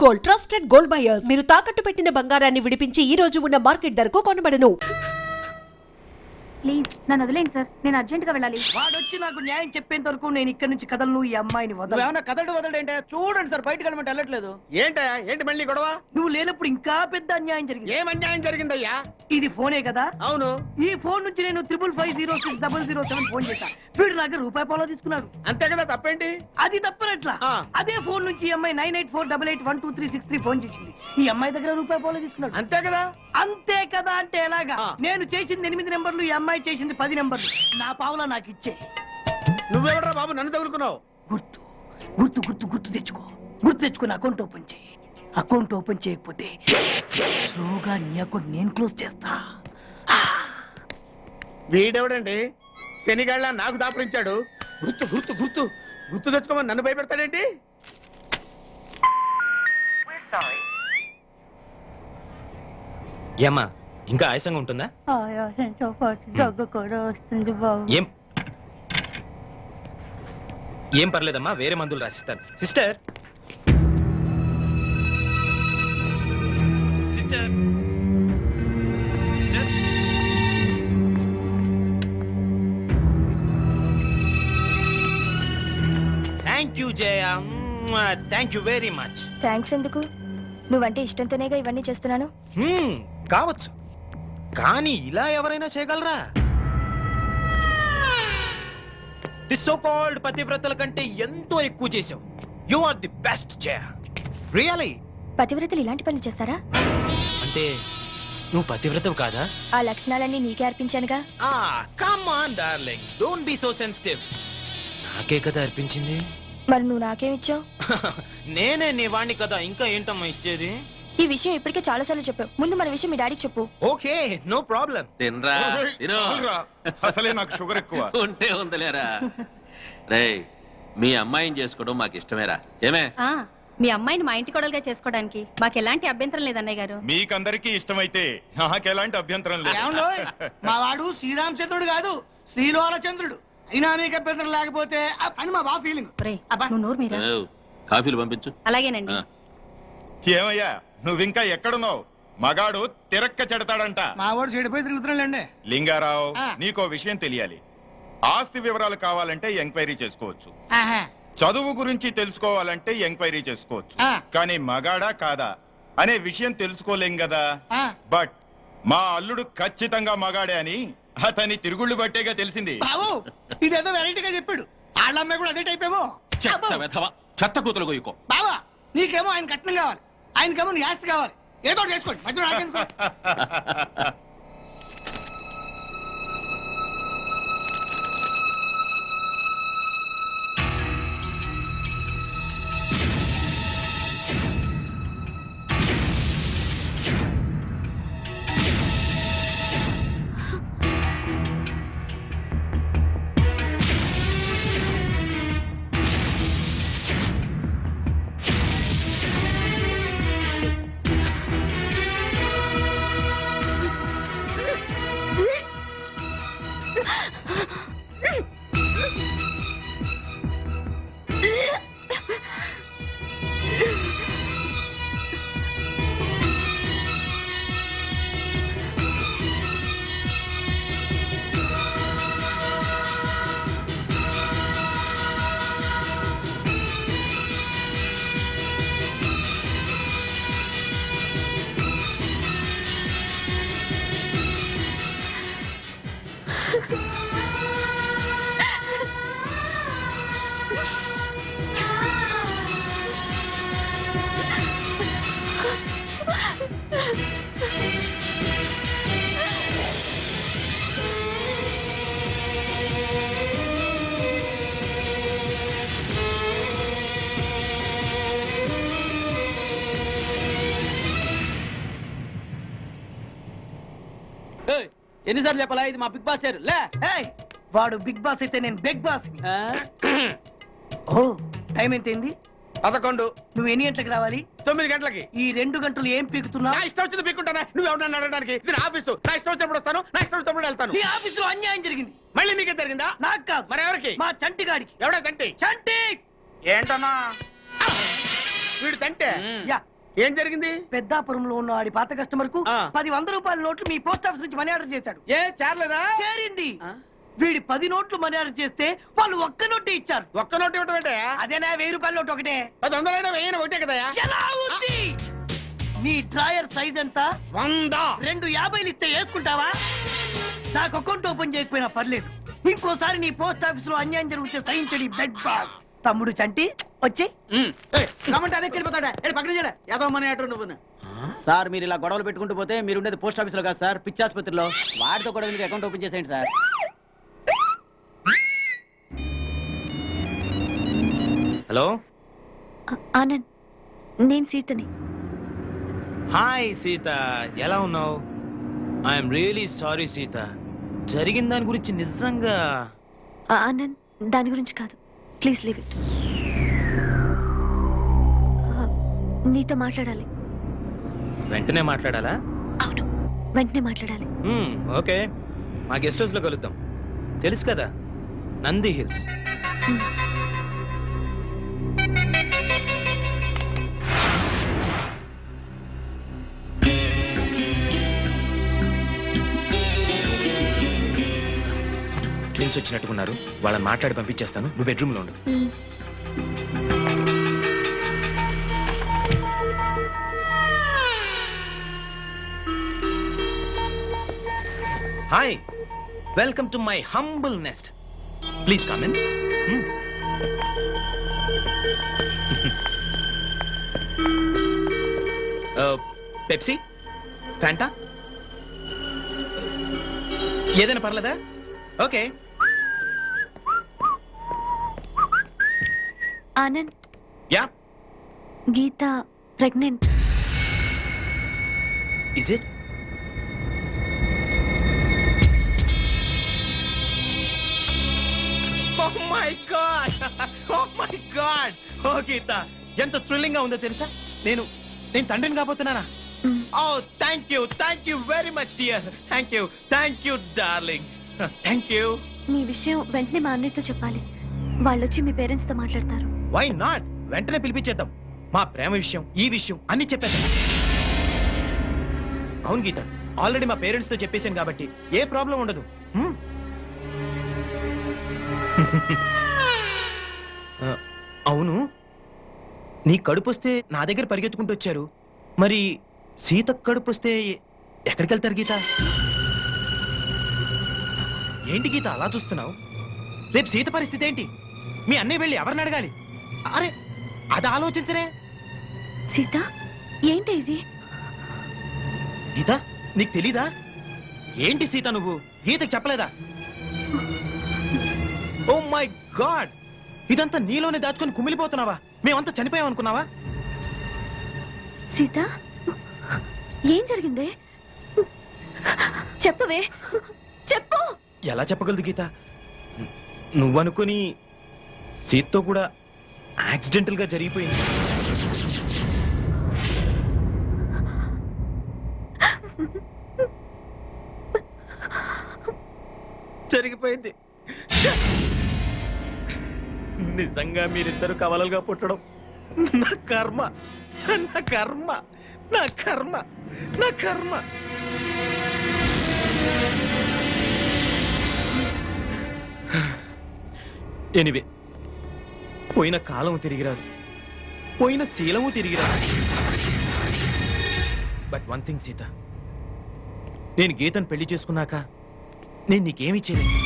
Gold, trusted gold buyers. మీరు తాకట్టు పెట్టిన బంగారాన్ని విడిపించి ఈ రోజు ఉన్న మార్కెట్ ధరకు కొనబడను. ప్లీజ్ నన్ను వదిలేండి సార్, నేను అర్జెంట్ గా వెళ్ళాలి. వాడొచ్చి నాకు న్యాయం చెప్పేంత వరకు నేను ఇక్కడ నుంచి కదలను. ఈ అమ్మాయిని ఏమన్నా వదలంటే చూడండి సార్, బయటకు వెళ్ళమంటే వెళ్ళట్లేదు. ఏంటి మళ్ళీ గొడవ? నువ్వు లేనప్పుడు ఇంకా పెద్ద అన్యాయం జరిగింది. ఏం అన్యాయం జరిగిందయ్యా? ఇది ఫోనే కదా? అవును. ఈ ఫోన్ నుంచి నేను 555060007 ఫోన్ చేశా. వీడు నా దగ్గర రూపాయి పాలో తీసుకున్నాడు. అంతే కదా, తప్పేంటి? అది తప్పనట్లా. అదే ఫోన్ నుంచి ఈ అమ్మాయి 9848812363 ఫోన్ చేసింది. ఈ అమ్మాయి దగ్గర రూపాయి పాలో తీసుకున్నాడు. అంతే కదా. అంతే కదా అంటే ఎలాగా? నేను చేసింది 8 నెంబర్లు, ఈ అమ్మాయి చేసింది 10 నెంబర్లు. నా పావులా నాకు ఇచ్చే. నువ్వెవడరా బాబు నన్ను తగులుకున్నావు? గుర్తు గుర్తు గుర్తు గుర్తు తెచ్చుకో. గుర్తు తెచ్చుకుని అకౌంట్ ఓపెన్ చేయి. అకౌంట్ ఓపెన్ చేయకపోతే స్లోగా నీ అకౌంట్ నేను క్లోజ్ చేస్తా. వీడెవడండి శనిగాళ్ళ నాకు దాపరించాడు? గుర్తు గుర్తు గుర్తు గుర్తు తెచ్చుకోమని నన్ను భయపెడతాడేంటి? ఏమ్మా ఇంకా ఆయాసంగా ఉంటుందా? ఆయాసంతో పాటు దగ్గు కూడా వస్తుంది బాబు. ఏం పర్లేదమ్మా, వేరే మందులు రాసిస్తాను. Sister sister thank you Jaya, thank you very much. Thanks ఎందుకు? నువ్వంటే ఇష్టంతోనేగా ఇవన్నీ చేస్తున్నాను. కావచ్చు, కానీ ఇలా ఎవరైనా చేయగలరా? ది సో కాల్డ్ పతివ్రతల కంటే ఎంతో ఎక్కువ చేశావు. You are the best Jaya, really. పతివ్రతలు ఇలాంటి పనులు చేస్తారా? అంటే నువ్వు పతివ్రతవు కాదా? ఆ లక్షణాలన్నీ నీకే అర్పించానుగా. Come on darling, don't be so sensitive. నాకే కదా అర్పించింది. మరి నువ్వు నాకేమిచ్చావు? నేనే నీ వాణ్ణి కదా, ఇంకా ఏంటమ్మా ఇచ్చేది? ఈ విషయం ఇప్పటికే చాలా సార్లు చెప్పావు. ముందు మన విషయం మీ డాడీకి చెప్పు. Okay, no problem. అసలే నాకు షుగర్ ఎక్కువ. ఉంటే ఉందలేరా. రేయ్, మీ అమ్మాయిని చేసుకోవడం మాకు ఇష్టమేరా. ఏమే? మీ అమ్మాయిని మా ఇంటి కోడలుగా చేసుకోవడానికి మాకు ఎలాంటి అభ్యంతరం లేదు అన్నయ్య గారు. మీకందరికీ ఇష్టమైతే నాకు ఎలాంటి అభ్యంతరం లేదు. మా వాడు శ్రీరామచంద్రుడు కాదు, శ్రీలోలచంద్రుడు. అయినా మీకు అభ్యంతరం లేకపోతే అని మా బాబు ఫీలింగ్. నువ్వు నోరు మీరా. కాఫీలు పంపించు. అలాగేనండి. ఏమయ్యా నువ్వింకా ఎక్కడున్నావు? మగాడు తిరక్క చెడతాడంట. మా వాడు చెడిపోయి తిరుగుతున్నాడండి. లింగారావు, నీకో విషయం తెలియాలి. ఆస్తి వివరాలు కావాలంటే ఎంక్వైరీ చేసుకోవచ్చు, చదువు గురించి తెలుసుకోవాలంటే ఎంక్వైరీ చేసుకోవచ్చు, కానీ మగాడా కాదా అనే విషయం తెలుసుకోలేం కదా. బట్ మా అల్లుడు ఖచ్చితంగా మగాడే అని అతని తిరుగుళ్ళు బట్టేగా తెలిసింది. బాబు ఇదేదో వెరైటీగా చెప్పాడు. వాళ్ళ అమ్మాయి కూడా అదే టైప్ ఏమో. చెత్త కూతులు కొయ్యుకో. బావా నీకేమో ఆయన కట్నం కావాలి, ఆయనకేమో నీ ఆస్తి కావాలి. ఏదో చేసుకోండి, మధ్యలో నాకెందుకు? ఎన్నిసార్లు చెప్పాలా, ఇది మా బిగ్ బాస్ సార్. లే, వాడు బిగ్ బాస్ అయితే నేను బిగ్ బాస్. ఓ టైం ఎంతైంది? 11. నువ్వు ఎన్ని గంటలకు రావాలి? 9 గంటలకి. ఈ 2 గంటలు ఏం పీకుతున్నా? నా ఇష్టం వచ్చింది పీక్కుంటానా? నువ్వు ఎవరన్నా అడగడానికి? ఇది నా ఆఫీసు. నా ఇష్టం వచ్చినప్పుడు వస్తాను, నా ఇష్టం వచ్చినప్పుడు వెళ్తాను. ఈ ఆఫీసులో అన్యాయం జరిగింది. మళ్ళీ మీకే జరిగిందా? నాకు కాదు. మరి ఎవరికి? మా చంటి గాడికి. ఎవడా తంటి? చంటి ఏంటన్నా వీడు తంటే? యా ఏం జరిగింది? పెద్దాపురంలో ఉన్న వాడి పాత కస్టమర్ కు ఆ. 100 రూపాయల నోట్లు మీ పోస్ట్ ఆఫీస్ నుంచి మనీ ఆర్డర్ చేశాడు. ఏ చేరలేదా? చేరింది. ఆ? వీడి 10 నోట్లు మనీ ఆర్డర్ చేస్తే వాళ్ళు ఒక్క నోటే ఇచ్చారు. ఒక్క నోటు ఇవ్వటం ఏంటే? అదేనా 1000 రూపాయల నోటు ఒకటే. 100 వెయ్యి ఒకటే కదా? ఎలా ఉంది? నీ డ్రాయర్ సైజ్ ఎంత? 100. 2 50లు ఇస్తే వేసుకుంటావా? నాకు అకౌంట్ ఓపెన్ చేయకపోయినా పర్లేదు. ఇంకోసారి నీ పోస్ట్ ఆఫీస్ లో అన్యాయం జరిగితే సహించడి బెడ్ బాస్. తమ్ముడు చంటి వచ్చి రమ్మంటే అదే వెళ్ళిపోతాడా? పక్కన చేయడా యాదవ్ మనీ ఆటో నువ్వు. సార్ మీరు ఇలా గొడవలు పెట్టుకుంటూ పోతే మీరు ఉండేది పోస్ట్ ఆఫీస్ లో కాదు సార్, పిచ్చి ఆసుపత్రిలో. వాడితో కూడా మీరు అకౌంట్ ఓపెన్ చేసేయండి సార్. హలో, ఆనంద్, నేను సీతని. హాయ్ సీత, ఎలా ఉన్నావు? ఐఎమ్ రియలీ సారీ సీత, జరిగిన దాని గురించి నిజంగా. ఆనంద్, దాని గురించి కాదు, ప్లీజ్ లీవ్ ఇట్. నీతో మాట్లాడాలి. వెంటనే మాట్లాడాలా? అవును, వెంటనే మాట్లాడాలి. ఓకే, మా గెస్ట్ హౌస్ లో కలుద్దాం. తెలుసు కదా, నంది హిల్స్. ట్విన్స్ వచ్చినట్టుకున్నారు, వాళ్ళని మాట్లాడి పంపించేస్తాను. నువ్వు బెడ్రూమ్ లో ఉండు. Hi, welcome to my humble nest. Please come in. Pepsi, Fanta, ఏదైనా పర్లేదా? Okay. Anand, ya, Geeta pregnant. Is it? Oh my God, oh my God. Oh Geeta, ఎంత థ్రిల్లింగ్ గా ఉందో తెలుసా? నేను తండ్రిని కాబోతున్నానా? Oh thank you very much dear. Thank you darling. Thank you. మీ విషయం వెంటనే మా అన్నయ్యతో చెప్పాలి. వాళ్ళొచ్చి మీ పేరెంట్స్ తో మాట్లాడతారు. Why not? వెంటనే పిలిపించేద్దాం. మా ప్రేమ విషయం, ఈ విషయం అన్ని చెప్పేద్దాం. అవును గీత, ఆల్రెడీ మా పేరెంట్స్ తో చెప్పేశాను కాబట్టి ఏ ప్రాబ్లం ఉండదు. అవును, నీ కడుపు వస్తే నా దగ్గర పరిగెత్తుకుంటూ వచ్చారు. మరి సీత కడుపు వస్తే ఎక్కడికి వెళ్తారు గీత? ఏంటి గీత అలా చూస్తున్నావు? రేపు సీత పరిస్థితి ఏంటి? మీ అన్నయ్య వెళ్ళి ఎవరిని అడగాలి? అరే, అది ఆలోచించరే. సీత, ఏంటి ఇది? గీత, నీకు తెలీదా? ఏంటి సీత, నువ్వు గీతకు చెప్పలేదా? ఓ మై గాడ్, ఇదంతా నీలోనే దాచుకొని కుమిలిపోతున్నావా? మేమంతా చనిపోయాం అనుకున్నావా? సీత, ఏం జరిగింది? చెప్పవే, చెప్పు. ఎలా చెప్పగలదు గీత? నువ్వనుకుని సీతతో కూడా యాక్సిడెంటల్ గా జరిగిపోయింది. జరిగిపోయింది. నిజంగా మీరిద్దరు కవలలుగా పుట్టడం నా కర్మ, నా కర్మ, నా కర్మ, నా కర్మ. ఎనివే, పోయిన కాలం తిరిగిరాదు, పోయిన శీలము తిరిగిరాదు. బట్ వన్ థింగ్ సీత, నేను గీతను పెళ్లి చేసుకున్నాక నేను నీకేమి చేయలేదు.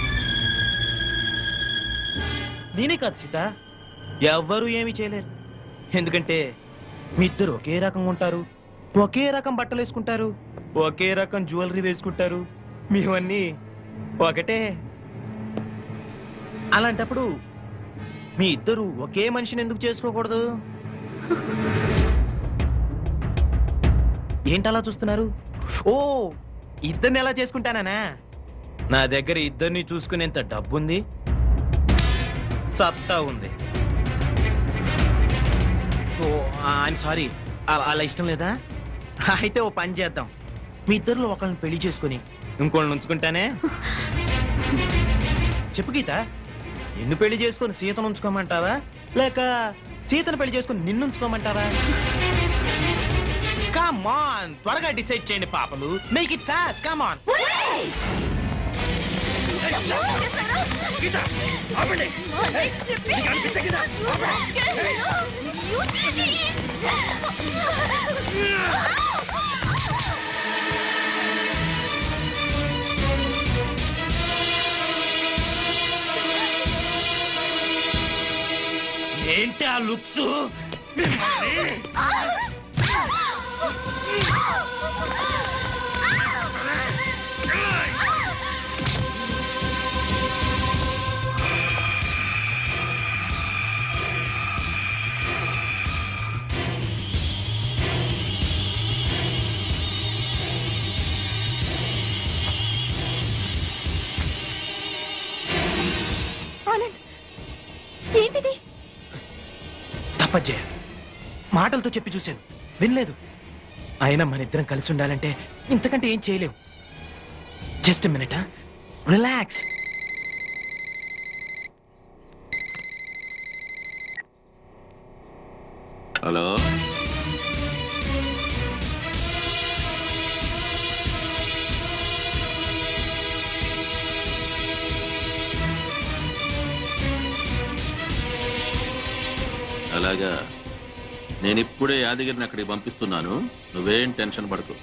నేనే కాదు సీత, ఎవ్వరూ ఏమీ చేయలేరు. ఎందుకంటే మీ ఇద్దరు ఒకే రకంగా ఉంటారు, ఒకే రకం బట్టలు వేసుకుంటారు, ఒకే రకం జ్యువెలరీ వేసుకుంటారు. మేమన్నీ ఒకటే. అలాంటప్పుడు మీ ఇద్దరు ఒకే మనిషిని ఎందుకు చేసుకోకూడదు? ఏంటలా చూస్తున్నారు? ఓ, ఇద్దరిని ఎలా చేసుకుంటానా? నా దగ్గర ఇద్దరిని చూసుకునేంత డబ్బుంది, సత్తా ఉంది. ఓ, ఐఎమ్ సారీ, అలా ఇష్టం లేదా? అయితే ఓ పని చేద్దాం, మీ ఇద్దరిలో ఒకళ్ళని పెళ్లి చేసుకుని ఇంకోళ్ళని ఉంచుకుంటానే. చెప్పు గీత, నిన్ను పెళ్లి చేసుకుని సీతను ఉంచుకోమంటావా, లేక సీతను పెళ్లి చేసుకుని నిన్ను ఉంచుకోమంటావా? కమ్ ఆన్, త్వరగా డిసైడ్ చేయండి పాపలు. Make it fast, come on. ఏంటి ఆ లుక్స్? ఏంటిది? తప్పజ్జే, మాటలతో చెప్పి చూశాను, వినలేదు. అయినా మన ఇద్దరం కలిసి ఉండాలంటే ఇంతకంటే ఏం చేయలేవు. Just minute, relax. హలో, అలాగా, నేను ఇప్పుడే యాదగిరిని అక్కడికి పంపిస్తున్నాను. నువ్వేం టెన్షన్ పడకు.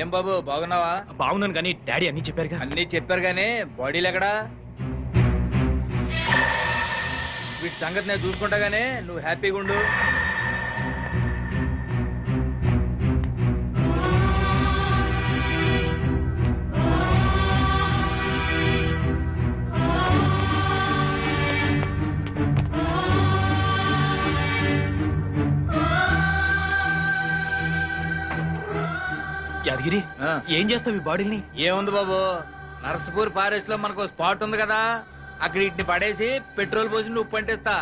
ఏం బాబు, బాగున్నావా? బాగున్నాను, కానీ డాడీ అన్ని చెప్పారుగా. అన్నీ చెప్పారు గానీ బాడీలు ఎక్కడా? వీటి సంగతి నేను చూసుకుంటా గానీ నువ్వు హ్యాపీగా ఉండు. యాదగిరి, ఏం చేస్తావు ఈ బాడీని? ఏముంది బాబు, నర్సపూర్ ఫారెస్ట్ లో మనకు స్పాట్ ఉంది కదా, అక్కడ వీటిని పడేసి పెట్రోల్ పోసి ఉప్పు అంటేస్తా.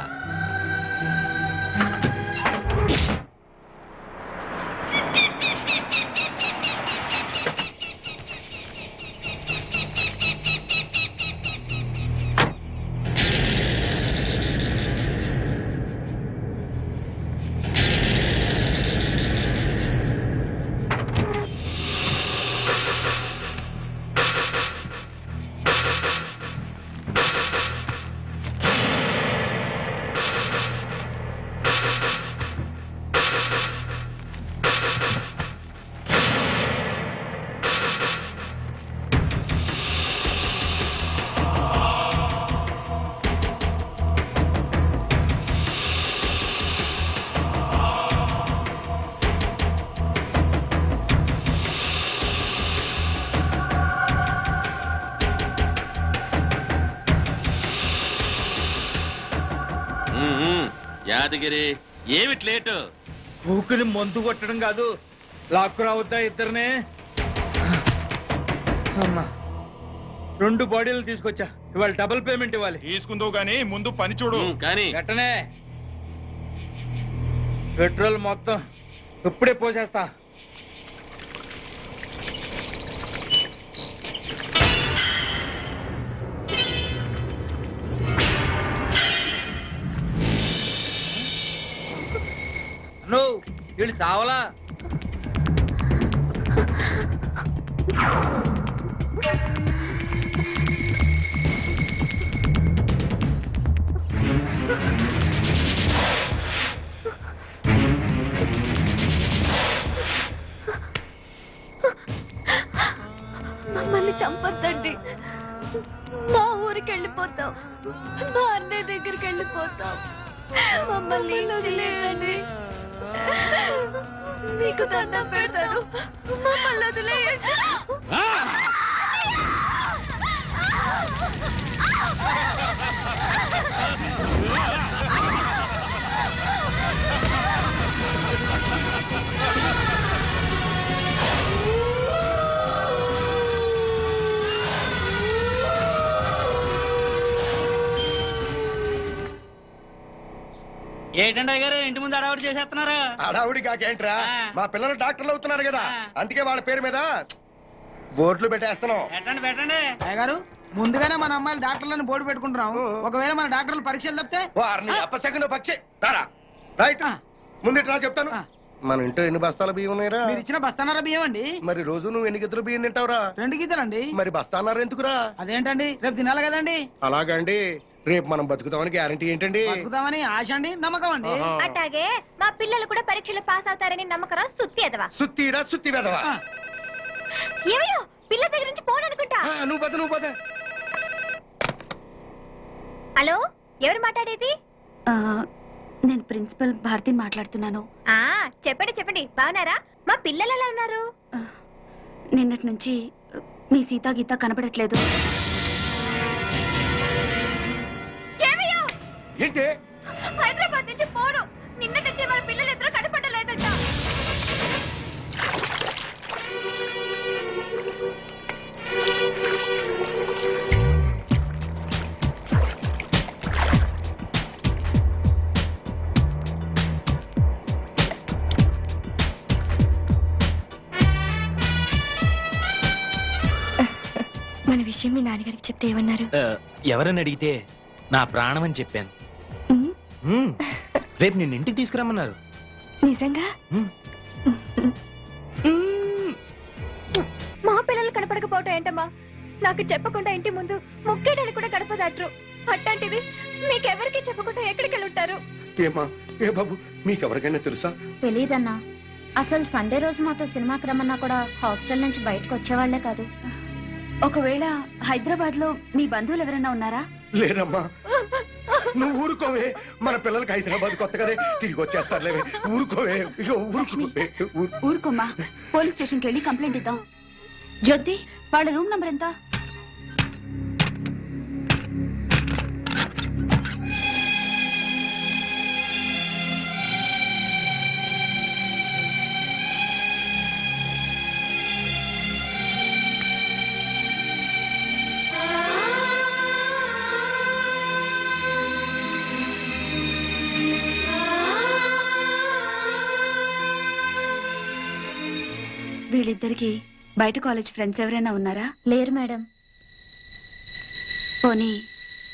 యాదగిరి, ఏమిటి లేటు? ఊపిని మందు కొట్టడం కాదు, లాక్కురావద్దా ఇద్దరిని? అమ్మా, 2 బాడీలు తీసుకొచ్చా, ఇవాళ డబుల్ పేమెంట్ ఇవ్వాలి. తీసుకుందో గానీ ముందు పని చూడు. కానీ వెంటనే పెట్రోల్ మొత్తం ఇప్పుడే పోసేస్తా. నువ్వు వీళ్ళు చావలా? మమ్మల్ని చంపొద్దండి, మా ఊరికి వెళ్ళిపోతాం, మా అన్నయ్య దగ్గరికి వెళ్ళిపోతాం. మమ్మల్ని వదిలేయండి, మీకు దండం పెడతాను, మమ్మల్ని వదిలేయండి. ఏంటండి గారు ఇంటి ముందు అడవాడు చేసేస్తున్నారు? అడావుడి కాకేంట్రా, ఆ. మా పిల్లలు డాక్టర్లు అవుతున్నారు కదా, ఆ. అందుకే వాళ్ళ పేరు మీద బోర్డులు పెట్టేస్తున్నాం. పెట్టండి పెట్టండి. అయ్యగారు ముందుగానే మన అమ్మాయిలు డాక్టర్లను బోర్డు పెట్టుకుంటున్నాం. ఒకవేళ మన డాక్టర్లు పరీక్షలు తప్పితే వారిని అప్పసెకండ్ పక్షి తారా రైట్ ముందుట్రా చెప్తాను. ఆ. మన ఇంట్లో ఎన్ని బస్తాల బియ్యం ఉన్నాయిరా? మీరు ఇచ్చిన బస్తాన్నర బియ్యం అండి. మరి రోజు నువ్వు ఎన్ని గిద్దరు బియ్యం తింటావురా? 2 గీతలండి. మరి బస్తాన్నర ఎందుకురా? అదేంటండి రేపు తినాలి కదండి. అలాగండి, రేపు మనం బతుకుతామని గ్యారంటీ ఏంటండి? బతుకుతామని ఆశ అండి, నమ్మకం అండి. ఆహా. అట్లాగే మా పిల్లలు కూడా పరీక్షలు పాస్ అవుతారని నమ్మకరా సుత్తి ఎదవా. సుత్తిరా సుత్తి వెదవా. ఆ. ఏమయ్యో పిల్ల దగ్గర నుంచి ఫోన్ అనుకుంటా. నువ్వు పోతే హలో, ఎవరు మాట్లాడేది? నేను ప్రిన్సిపల్ భారతిని మాట్లాడుతున్నాను. ఆ చెప్పండి చెప్పండి, బాగున్నారా? మా పిల్లలు ఎలా ఉన్నారు? నిన్నటి నుంచి మీ సీతా గీత కనబడట్లేదు. ఏమయ్యో ఏంటి? హైదరాబాద్ నుంచి ఫోను. నిన్న నుంచి మన పిల్లలు ఇద్దరు కనపడలేదంట. మన విషయం మీ నాన్నగారికి చెప్తే ఏమన్నారు? ఎవరని అడిగితే నా ప్రాణం అని చెప్పాను. రేపు నిన్ను ఇంటికి తీసుకురమ్మన్నారు. నిజంగా? మా పిల్లలు కనపడకపోవటం ఏంటమ్మా? నాకు చెప్పకుండా ఇంటి ముందు ముక్కేయడానికి కూడా గడపదాట్రు. అట్లాంటిది మీకెవరికి చెప్పకుండా ఎక్కడికి వెళ్ళి ఉంటారు? ఏమా ఏ బాబు, మీకెవరికైనా తెలుసా? తెలీదన్నా. అసలు సండే రోజు మాతో సినిమాకి రమ్మన్నా కూడా హాస్టల్ నుంచి బయటకు వచ్చేవాళ్లే కాదు. ఒకవేళ హైదరాబాద్ లో మీ బంధువులు ఎవరైనా ఉన్నారా? లేదమ్మా, నువ్వు ఊరుకోవే. మన పిల్లలకి హైదరాబాద్ కొత్తగానే తిరిగి వచ్చేస్తారులేవే. ఊరుకోవే, ఇక ఊరుకోవే. ఊరుకోమ్మా, పోలీస్ స్టేషన్కి వెళ్ళి కంప్లైంట్ ఇద్దాం. జ్యోతి, వాళ్ళ రూమ్ నంబర్ ఎంత? వీళ్ళిద్దరికి బయట కాలేజ్ ఫ్రెండ్స్ ఎవరైనా ఉన్నారా? లేరు మేడం. పోనీ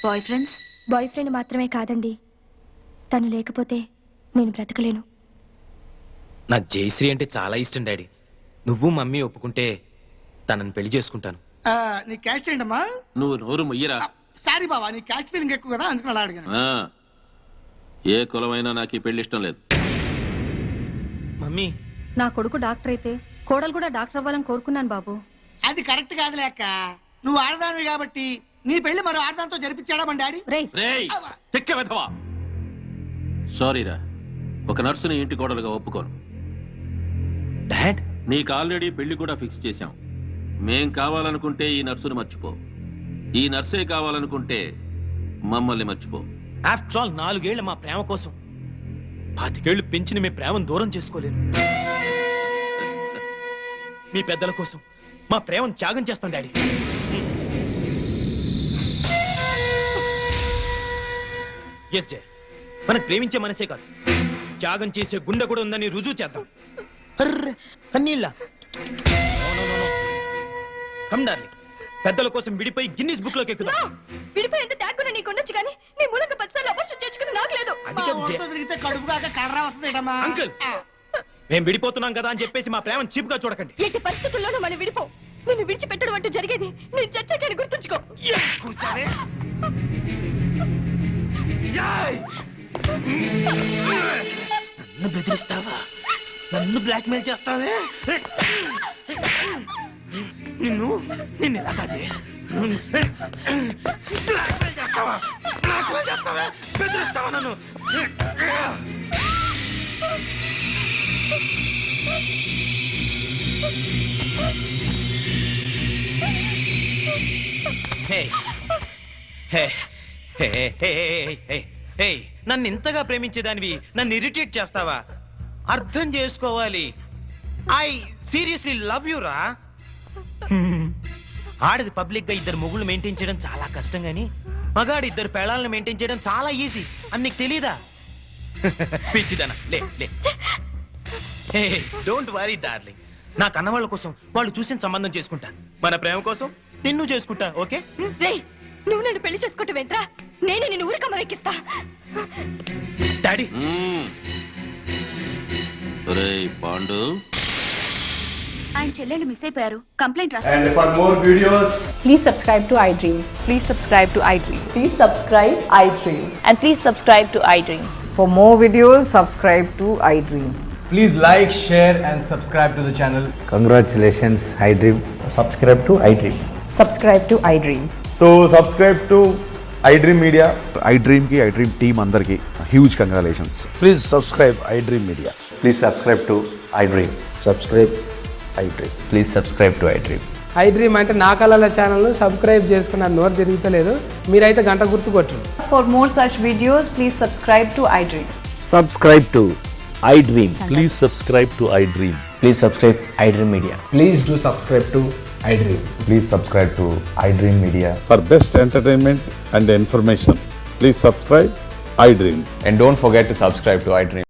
బాయ్ ఫ్రెండ్స్? బాయ్ ఫ్రెండ్ మాత్రమే కాదండి, తను లేకపోతే నేను బ్రతకలేను. నాకు జయశ్రీ అంటే చాలా ఇష్టం డాడీ. నువ్వు మమ్మీ ఒప్పుకుంటే తనని పెళ్లి చేసుకుంటాను. నీ క్యాస్ట్ ఏంటమ్మా? నువ్వు నోరు ముయ్యరా. సారీ బాబా, నీ క్యాస్ట్ ఫీలింగ్ ఎక్కువ కదా, అందుకని అలా అడిగాను. ఆ, ఏ కులమైనా నాకు ఈ పెళ్లి ఇష్టం లేదు. మమ్మీ, నా కొడుకు డాక్టర్ అయితే కోడలు కూడా డాక్టర్ అవ్వాలని కోరుకున్నాను బాబు. అది కరెక్ట్ కాదులే అక్క. నువ్వు ఆడదానివి కాబట్టి నీ పెళ్లి మరో ఆడదాంతో జరిపించాడా మన డాడీ? రేయ్, తిక్క వెధవా. సారీరా, ఒక నర్సుని ఇంటి కోడలుగా ఒప్పుకోను. డాడ్, నీకు ఆల్రెడీ పెళ్లి కూడా ఫిక్స్ చేశాం. మేం కావాలనుకుంటే ఈ నర్సును మర్చిపో, ఈ నర్సే కావాలనుకుంటే మమ్మల్ని మర్చిపో. ఆఫ్టర్ ఆల్ 4 ఏళ్ల మా ప్రేమ కోసం 25 ఏళ్లు పెంచిన మీ ప్రేమను దూరం చేసుకోలేను. మీ పెద్దల కోసం మా ప్రేమను త్యాగం చేస్తాం డాడీ. ఎస్ జయ, మనం ప్రేమించే మనసే కాదు, త్యాగం చేసే గుండె కూడా ఉందని రుజువు చేద్దాం. అర్రే, కన్నీళ్ళ కమ్ డార్లింగ్, పెద్దల కోసం విడిపోయి గిన్నిస్ బుక్ లోకి ఎక్కుదాం. విడిపోయి అంటే త్యాగకుండా నీకుండొచ్చు కానీ నీ మూలంగా 10 సార్లు అవర్షం చేసుకుని నాకు లేదు. అది కాదు జయ. తిరిగితే కడుపు కాక కర్ర వస్తుందేటమ్మా. అంకుల్, మేము విడిపోతున్నాం కదా అని చెప్పేసి మా ప్రేమను చీపుగా చూడకండి. ఎట్టి పరిస్థితుల్లోనూ మనం విడిపో. నిన్ను విడిచిపెట్టడం అంటూ జరిగేది నేను చచ్చాకని గుర్తుంచుకో. కూర్చోవే. నన్ను బెదిరిస్తావా? నన్ను బ్లాక్మెయిల్ చేస్తావే? నిన్ను ఎలా కాదే? బ్లాక్మెయిల్ చేస్తావా? బ్లాక్మెయిల్ చేస్తావే? బెదిరిస్తావా నన్ను? హే హే హే హే హే హే, నన్ను ఇంతగా ప్రేమించేదానివి నన్ను ఇరిటేట్ చేస్తావా? అర్థం చేసుకోవాలి. ఐ సీరియస్లీ లవ్ యు రా. ఆడది పబ్లిక్ గా 2 మొగుళ్ళు మెయింటైన్ చేయడం చాలా కష్టం గాని మగాడు 2 పెళ్ళాలను మెయింటైన్ చేయడం చాలా ఈజీ అని నీకు తెలీదా? పిచ్చిదనా లే లే డోంట్ వరీ డార్లింగ్ నా కన్నవాళ్ళ కోసం వాళ్ళు చూసిన సంబంధం చేసుకుంటా మన ప్రేమ కోసం నిన్ను చేసుకుంటా ఓకే రేయ్, నువ్వు నన్ను పెళ్లి చేసుకోవటం ఏంట్రా? నేను నిన్ను ఊరికమ్మ ఎక్కిస్తా. డాడీ ఒరేయ్ పాండు, ఆయన చెల్లెళ్ళు మిస్ అయిపోయారు, కంప్లైంట్ రాసి. And for more videos, Please subscribe to iDream. Please subscribe to iDream. Please subscribe iDream. And please subscribe to iDream. For more videos, subscribe to iDream. Please like, share and subscribe to the channel. Congratulations, iDream. Subscribe to iDream. Subscribe to iDream. So subscribe to iDream Media. iDream ki iDream team andarki huge congratulations. please subscribe iDream Media. Please subscribe to iDream. Subscribe iDream. Please subscribe to iDream. iDream అంటే నా కళల ఛానల్ను subscribe చేసుకున్న నోరు తిరుగుతలేదు, మీరైతే గంట గుర్తు కొట్టండి. For more such videos, please subscribe to iDream. Subscribe to iDream. Please subscribe to I dream. Please subscribe iDream Media. Please do subscribe to iDream. Please subscribe to iDream Media. For best entertainment and information, please subscribe iDream. And don't forget to subscribe to iDream.